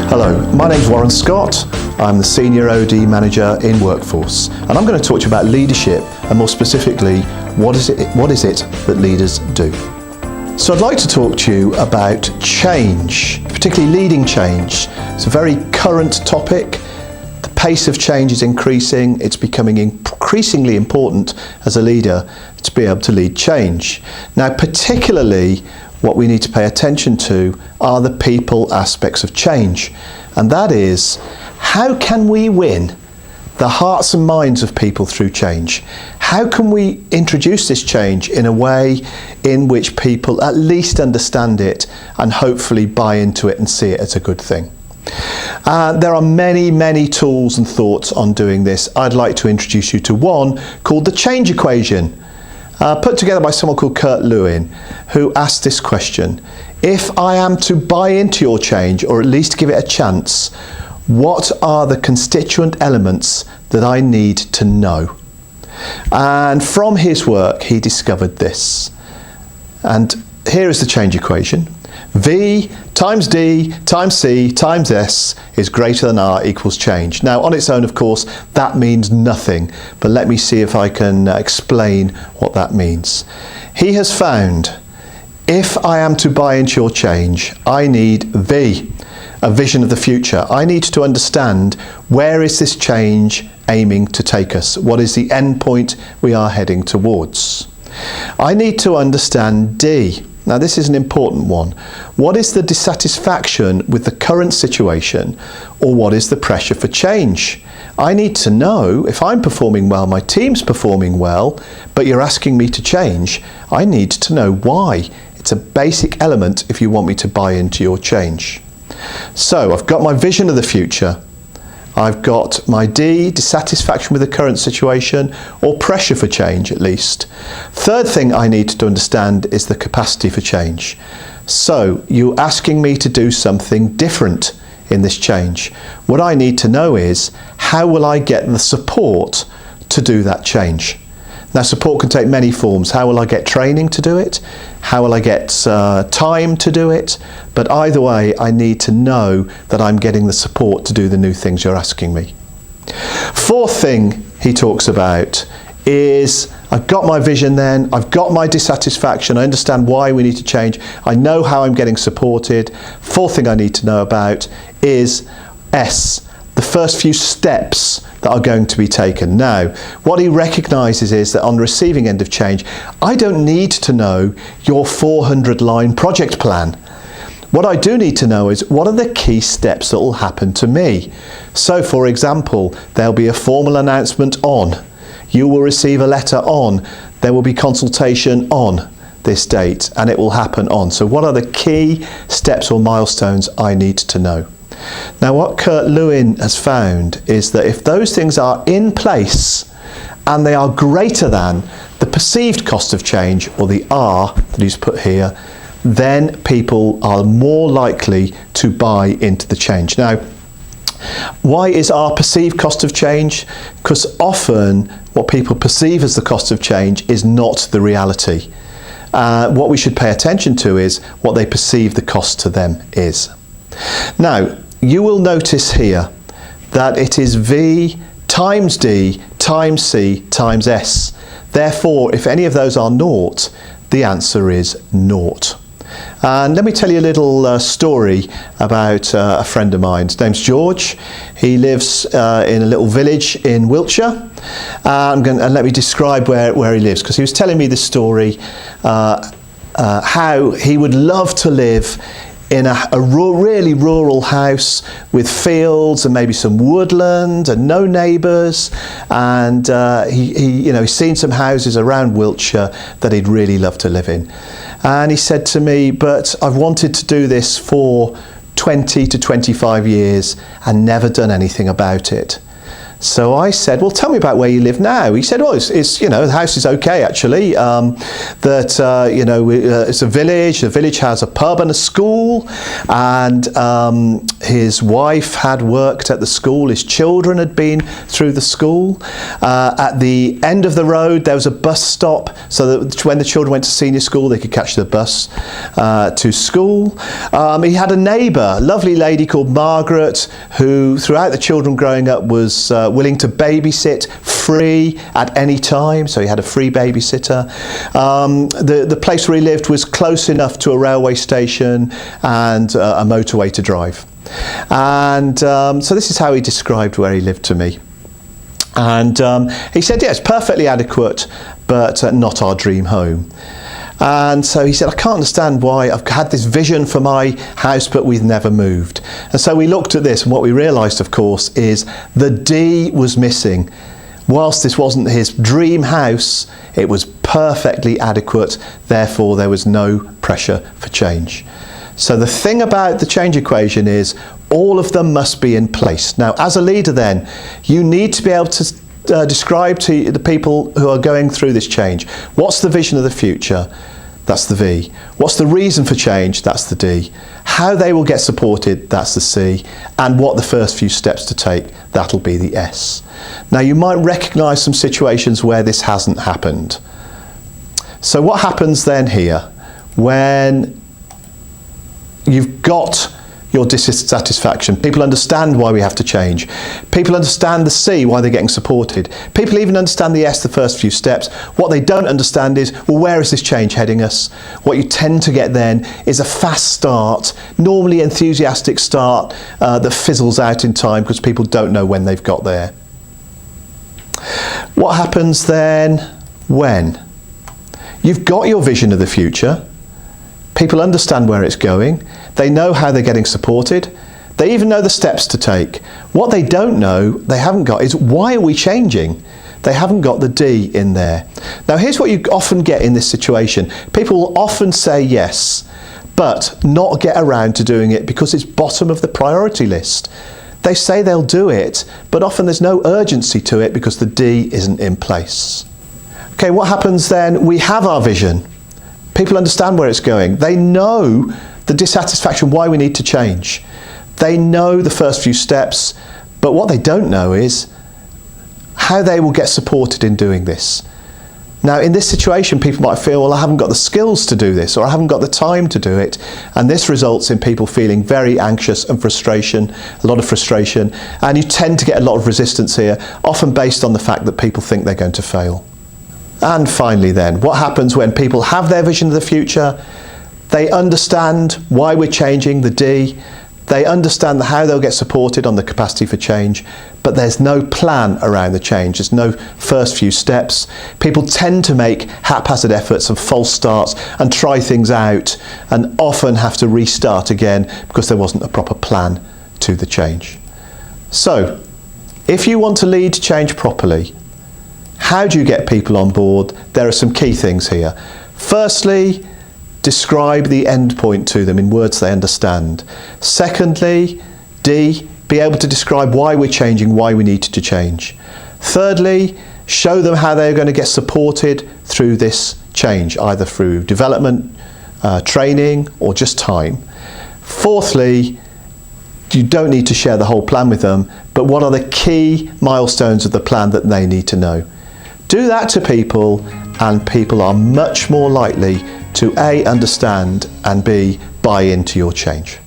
Hello, my name's Warren Scott. I'm the Senior OD Manager in Workforce, and I'm going to talk to you about leadership, and more specifically, what is it that leaders do. So I'd like to talk to you about change, particularly leading change. It's a very current topic. The pace of change is increasing. It's becoming increasingly important as a leader to be able to lead change. Now, particularly what we need to pay attention to are the people aspects of change. And that is, how can we win the hearts and minds of people through change? How can we introduce this change in a way in which people at least understand it and hopefully buy into it and see it as a good thing? There are many tools and thoughts on doing this. I'd like to introduce you to one called the change equation, put together by someone called Kurt Lewin, who asked this question: if I am to buy into your change, or at least give it a chance, what are the constituent elements that I need to know? And from his work, he discovered this. And here is the change equation. V times D times C times S is greater than R equals change. Now, on its own, of course, that means nothing, but let me see if I can explain what that means. He has found, if I am to buy into your change, I need V, a vision of the future. I need to understand, where is this change aiming to take us? What is the end point we are heading towards? I need to understand D. Now, this is an important one. What is the dissatisfaction with the current situation, or what is the pressure for change? I need to know, if I'm performing well, my team's performing well, but you're asking me to change, I need to know why. It's a basic element if you want me to buy into your change. So I've got my vision of the future. I've got my D, dissatisfaction with the current situation, or pressure for change at least. Third thing I need to understand is the capacity for change. So you're asking me to do something different in this change. What I need to know is, how will I get the support to do that change? Now, support can take many forms. How will I get training to do it? How will I get time to do it? But either way, I need to know that I'm getting the support to do the new things you're asking me. Fourth thing he talks about is, I've got my vision then, I've got my dissatisfaction, I understand why we need to change, I know how I'm getting supported. Fourth thing I need to know about is S, the first few steps that are going to be taken. Now, what he recognises is that on the receiving end of change, I don't need to know your 400-line project plan. What I do need to know is, what are the key steps that will happen to me? So, for example, there'll be a formal announcement on, you will receive a letter on, there will be consultation on this date, and it will happen on. So what are the key steps or milestones I need to know? Now, what Kurt Lewin has found is that if those things are in place and they are greater than the perceived cost of change, or the R that he's put here, then people are more likely to buy into the change. Now, why is our perceived cost of change? Because often what people perceive as the cost of change is not the reality. What we should pay attention to is what they perceive the cost to them is. Now, you will notice here that it is V times D times C times S. Therefore, if any of those are naught, the answer is naught. And let me tell you a little story about a friend of mine. His name's George. He lives in a little village in Wiltshire. And let me describe where he lives, because he was telling me this story, how he would love to live in a really rural house with fields and maybe some woodland and no neighbours, and he's seen some houses around Wiltshire that he'd really love to live in. And he said to me, but I've wanted to do this for 20 to 25 years and never done anything about it. So I said, well, tell me about where you live now. He said, well, it's you know, the house is okay actually. You know, it's a village. The village has a pub and a school, and his wife had worked at the school. His children had been through the school. At the end of the road, there was a bus stop, so that when the children went to senior school, they could catch the bus to school. He had a neighbour, a lovely lady called Margaret, who throughout the children growing up was willing to babysit free at any time, so he had a free babysitter. The place where he lived was close enough to a railway station and a motorway to drive. And so this is how he described where he lived to me. And he said, yeah, it's perfectly adequate, but not our dream home. And so he said, I can't understand why I've had this vision for my house, but we've never moved. And so we looked at this, and what we realised, of course, is the D was missing. Whilst this wasn't his dream house, it was perfectly adequate, therefore there was no pressure for change. So the thing about the change equation is all of them must be in place. Now, as a leader then, you need to be able to describe to the people who are going through this change, what's the vision of the future? That's the V. What's the reason for change? That's the D. How they will get supported? That's the C. And what the first few steps to take? That'll be the S. Now, you might recognise some situations where this hasn't happened. So what happens then here when you've got your dissatisfaction? People understand why we have to change. People understand the C, why they're getting supported. People even understand the S, the first few steps. What they don't understand is, well, where is this change heading us? What you tend to get then is a fast start, normally enthusiastic start that fizzles out in time because people don't know when they've got there. What happens then when you've got your vision of the future? People understand where it's going. They know how they're getting supported. They even know the steps to take. What they don't know, they haven't got, is why are we changing? They haven't got the D in there. Now, here's what you often get in this situation. People will often say yes, but not get around to doing it because it's bottom of the priority list. They say they'll do it, but often there's no urgency to it because the D isn't in place. Okay, what happens then? We have our vision. People understand where it's going. They know the dissatisfaction, why we need to change. They know the first few steps, but what they don't know is how they will get supported in doing this. Now, in this situation, people might feel, well, I haven't got the skills to do this, or I haven't got the time to do it. And this results in people feeling very anxious and frustration, a lot of frustration. And you tend to get a lot of resistance here, often based on the fact that people think they're going to fail. And finally then, what happens when people have their vision of the future? They understand why we're changing, the D. They understand how they'll get supported on the capacity for change, but there's no plan around the change. There's no first few steps. People tend to make haphazard efforts and false starts and try things out and often have to restart again because there wasn't a proper plan to the change. So, if you want to lead change properly, how do you get people on board? There are some key things here. Firstly, describe the end point to them in words they understand. Secondly, D, be able to describe why we're changing, why we need to change. Thirdly, show them how they're going to get supported through this change, either through development, training, or just time. Fourthly, you don't need to share the whole plan with them, but what are the key milestones of the plan that they need to know? Do that to people, and people are much more likely to A, understand, and B, buy into your change.